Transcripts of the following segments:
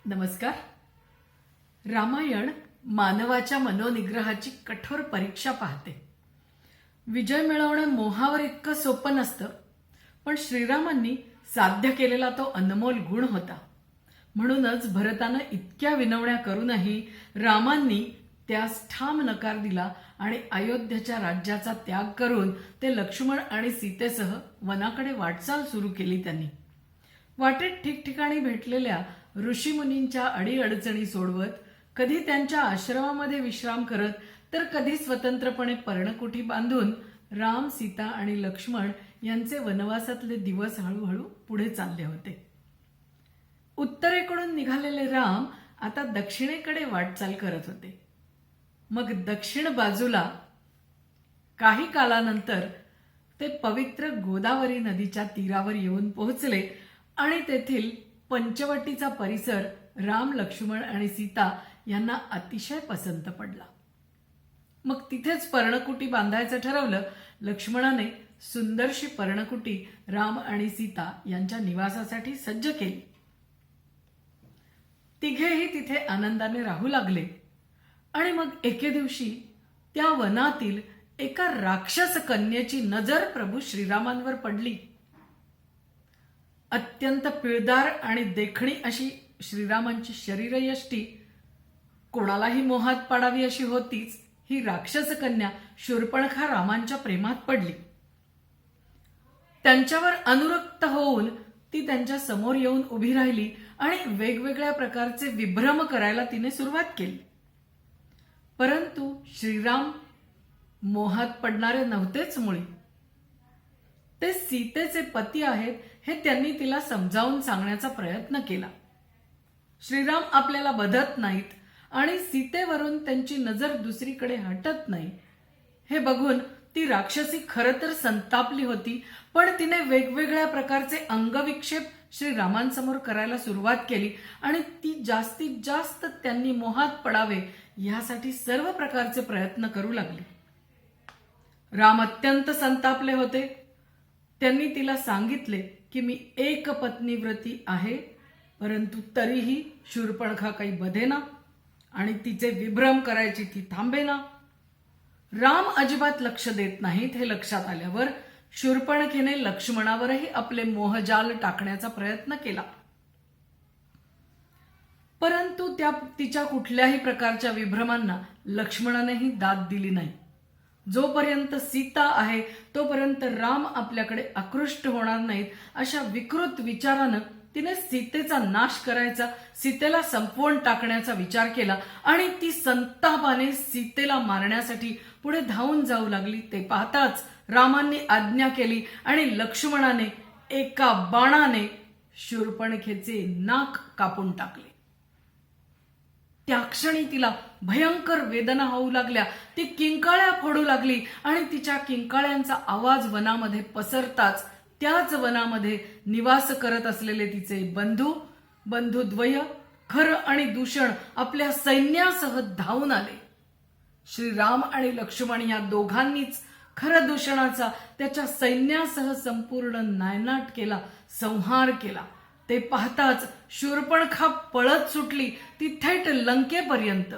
नमस्कार. रामायण मानवाच्या मनोनिग्रहाची कठोर परीक्षा पाहते. विजय मिळवणं मोहावर इतकं सोपं नसतं, पण श्रीरामांनी साध्य केलेला तो अनमोल गुण होता. म्हणूनच भरतानं इतक्या विनवण्या करूनही रामांनी त्यास ठाम नकार दिला आणि अयोध्येच्या राज्याचा त्याग करून ते लक्ष्मण आणि सीतेसह वनाकडे वाटचाल सुरू केली. त्यांनी वाटेत ठिकठिकाणी भेटलेल्या ऋषीमुनींच्या अडीअडचणी सोडवत, कधी त्यांच्या आश्रमामध्ये विश्राम करत, तर कधी स्वतंत्रपणे पर्णकुटी बांधून राम, सीता आणि लक्ष्मण यांचे वनवासातले दिवस हळूहळू पुढे चालले होते. उत्तरेकडून निघालेले राम आता दक्षिणेकडे वाटचाल करत होते. मग दक्षिण बाजूला काही कालानंतर ते पवित्र गोदावरी नदीच्या तीरावर येऊन पोहोचले आणि तेथील पंचवटीचा परिसर राम, लक्ष्मण आणि सीता यांना अतिशय पसंत पडला. मग तिथेच पर्णकुटी बांधायचं ठरवलं. लक्ष्मणाने सुंदरशी पर्णकुटी राम आणि सीता यांच्या निवासासाठी सज्ज केली. तिघेही तिथे आनंदाने राहू लागले. आणि मग एके दिवशी त्या वनातील एका राक्षस कन्येची नजर प्रभू श्रीरामांवर पडली. अत्यंत पिळदार आणि देखणी अशी श्रीरामांची शरीरयष्टी कोणालाही मोहात पाडावी अशी होतीच. ही राक्षस कन्या शूर्पणखा रामांच्या प्रेमात पडली. त्यांच्यावर अनुरक्त होऊन ती त्यांच्या समोर येऊन उभी राहिली आणि वेगवेगळ्या प्रकारचे विभ्रम करायला तिने सुरुवात केली. परंतु श्रीराम मोहात पडणारे नव्हतेच मुळी. ते सीतेचे पती आहेत हे त्यांनी तिला समजावून सांगण्याचा प्रयत्न केला. श्रीराम आपल्याला बधत नाहीत आणि सीतेवरून त्यांची नजर दुसरीकडे हटत नाही हे बघून ती राक्षसी खरं तर संतापली होती. पण तिने वेगवेगळ्या प्रकारचे अंगविक्षेप श्रीरामांसमोर करायला सुरुवात केली आणि ती जास्तीत जास्त त्यांनी मोहात पडावे यासाठी सर्व प्रकारचे प्रयत्न करू लागले. राम अत्यंत संतापले होते. त्यांनी तिला सांगितले की मी एक पत्नीव्रती आहे, परंतु तरीही शूर्पणखा काही बधेना आणि तिचे विभ्रम करायची ती थांबेना. राम अजिबात लक्ष देत नाहीत हे लक्षात आल्यावर शूर्पणखेने लक्ष्मणावरही आपले मोहजाल टाकण्याचा प्रयत्न केला. परंतु तिच्या कुठल्याही प्रकारच्या विभ्रमांना लक्ष्मणानेही दाद दिली नाही. जोपर्यंत सीता आहे तोपर्यंत राम आपल्याकडे आकृष्ट होणार नाहीत अशा विकृत विचारानं तिने सीतेचा नाश करायचा, सीतेला संपवून टाकण्याचा विचार केला आणि ती संतापाने सीतेला मारण्यासाठी पुढे धावून जाऊ लागली. ते पाहताच रामांनी आज्ञा केली आणि लक्ष्मणाने एका बाणाने शूर्पणखेचे नाक कापून टाकले. त्या क्षणी तिला भयंकर वेदना होऊ लागल्या. ती किंकाळ्या फोडू लागली आणि तिच्या किंकाळ्यांचा आवाज वनामध्ये पसरताच त्याच वनामध्ये निवास करत असलेले तिचे बंधुद्वय खर आणि दूषण आपल्या सैन्यासह धावून आले. श्रीराम आणि लक्ष्मण या दोघांनीच खर दूषणाचा त्याच्या सैन्यासह संपूर्ण नायनाट केला, संहार केला. ते पाहताच शूर्पणखा पळत सुटली ती थेट लंकेपर्यंत.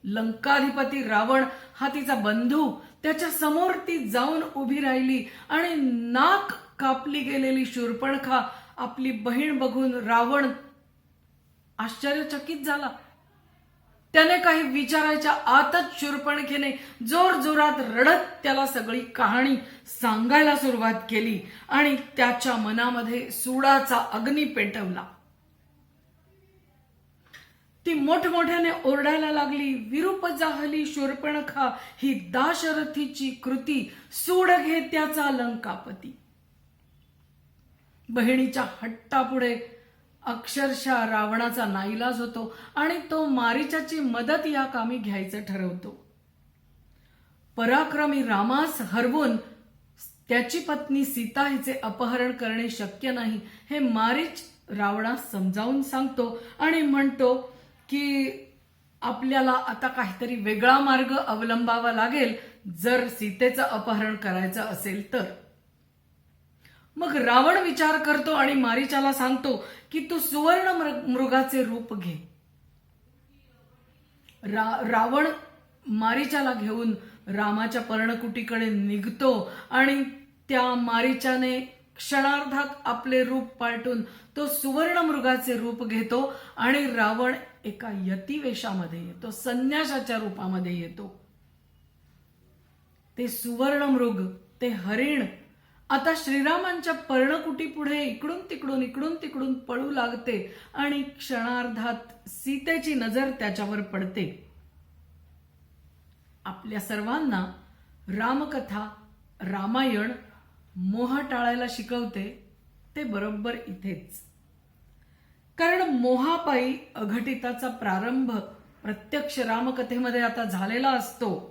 लंकाधिपती रावण हा तिचा बंधू, त्याच्या समोर ती जाऊन उभी राहिली आणि नाक कापली गेलेली शूर्पणखा आपली बहीण बघून रावण आश्चर्यचकित झाला. त्याने काही विचारायच्या आतच शूर्पणखेने जोर जोरात रडत त्याला सगळी कहाणी सांगायला सुरुवात केली आणि त्याच्या मनामध्ये सूडाचा अग्नी पेटवला. ती मोठमोठ्याने ओरडायला लागली, विरूप जाहली शूर्पणखा ही दाशरथीची कृती, सूड घे त्याचा लंकापती. बहिणीच्या हट्टापुढे अक्षरशः रावणाचा नाईलाज होतो आणि तो मारीचाची मदत या कामी घ्यायचं ठरवतो. पराक्रमी रामास हरवून त्याची पत्नी सीता हिचे अपहरण करणे शक्य नाही हे मारीच रावणास समजावून सांगतो आणि म्हणतो की आपल्याला आता काहीतरी वेगळा मार्ग अवलंबावा लागेल जर सीतेचं अपहरण करायचं असेल तर. मग रावण विचार करतो आणि मारीचाला सांगतो की तू सुवर्ण मृगाचे रूप घे. रावण मारीचाला घेऊन रामाच्या पर्णकुटीकडे निघतो आणि त्या मारीचाने क्षणार्धात आपले रूप पालटून तो सुवर्ण मृगाचे रूप घेतो आणि रावण एका यतिवेशामध्ये येतो, संन्यासाच्या रूपामध्ये येतो. ते सुवर्ण मृग, ते हरिण आता श्रीरामांच्या पर्णकुटी पुढे इकडून तिकडून पळू लागते आणि क्षणार्धात सीतेची नजर त्याच्यावर पडते. आपल्या सर्वांना रामकथा, रामायण मोह टाळायला शिकवते ते बरोबर इथेच. कारण मोहापायी अघटिताचा प्रारंभ प्रत्यक्ष रामकथेमध्ये आता झालेला असतो.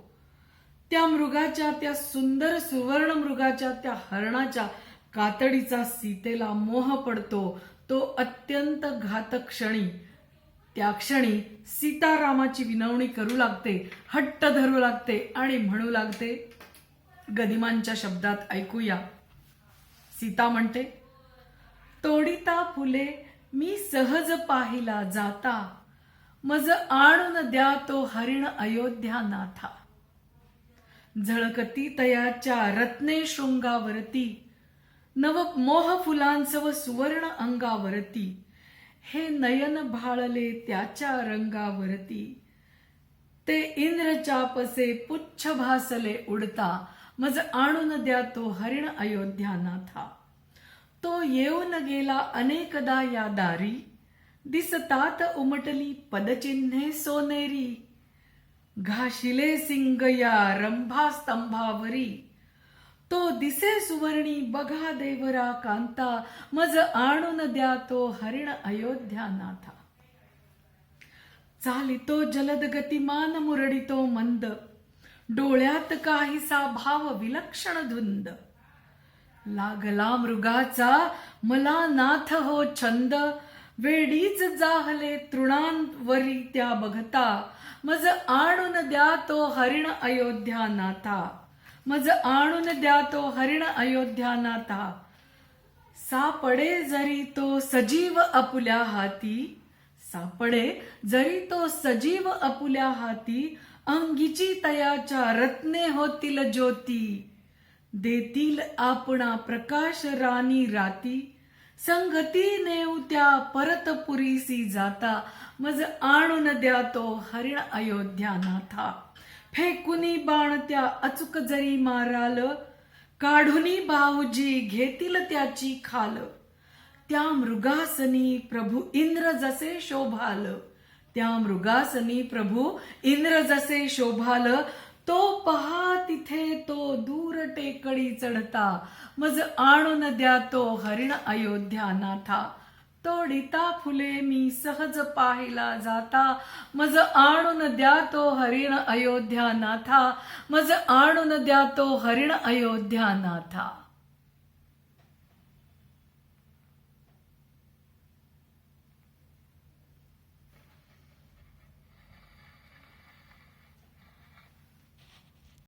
त्या मृगाच्या, त्या सुंदर सुवर्ण मृगाच्या, त्या हरणाच्या कातडीचा सीतेला मोह पडतो. तो अत्यंत घातक क्षणी, त्या क्षणी सीता रामाची विनवणी करू लागते, हट्ट धरू लागते आणि म्हणू लागते. गदिमांच्या शब्दात ऐकूया. सीता म्हणते, तोडिता फुले मी सहज पाहिला जाता, मज आणून द्या तो हरिण अयोध्या नाथा. झळकती तयाच्या रत्ने शृंगावरती, नव मोह फुलांसव सुवर्ण अंगावरती. हे नयन भाळले त्याच्या रंगावरती, ते इंद्रचापसे पुच्छ भासले उडता, मज आणून द्या तो हरिण अयोध्या नाथा. तो येऊन गेला अनेकदा या दारी, दिसतात उमटली पदचिन्हे सोनेरी. घाशिले सिंग या रंभा स्तंभावरी, तो दिसे सुवर्णी बघा देवरा कांता, मज आणून द्या तो हरिण अयोध्या नाथा. चालितो जलद गतिमान मुरडितो मंद, डोळ्यात काहीसा भाव विलक्षण धुंद. लागला मृगाचा मला नाथ हो छंद, वेडीच जाहले तृणांवरी त्या बघता, मज आणून द्या तो हरिण अयोध्या नाथा. मज आणून द्या तो हरिण अयोध्या नाथा. सापडे जरी तो सजीव अपुल्या हाती, सापडे जरी तो सजीव अपुल्या हाती. अंगीची तयाच्या रत्ने होतील ज्योती, देतील आपणा प्रकाश राणी राती. संगती नेऊ त्या परत पुरीसी जाता, मज आणून द्या तो हरिण अयोध्या नाथा. फेकुनी बाण त्या अचूक जरी माराल, काढुनी भाऊजी घेतील त्याची खाल. त्या मृगासनी प्रभू इंद्र जसे शोभाल, त्या मृगासनी प्रभू इंद्र जसे शोभाल. तो पहा तिथे तो दूर टेकडी चढता, मज आणून द्या तो हरिण अयोध्या नाथा. तोडिता फुले मी सहज पाहिला जाता, मज आणून द्या तो हरिण अयोध्या नाथा. मज आणून द्या तो हरिण अयोध्या नाथा.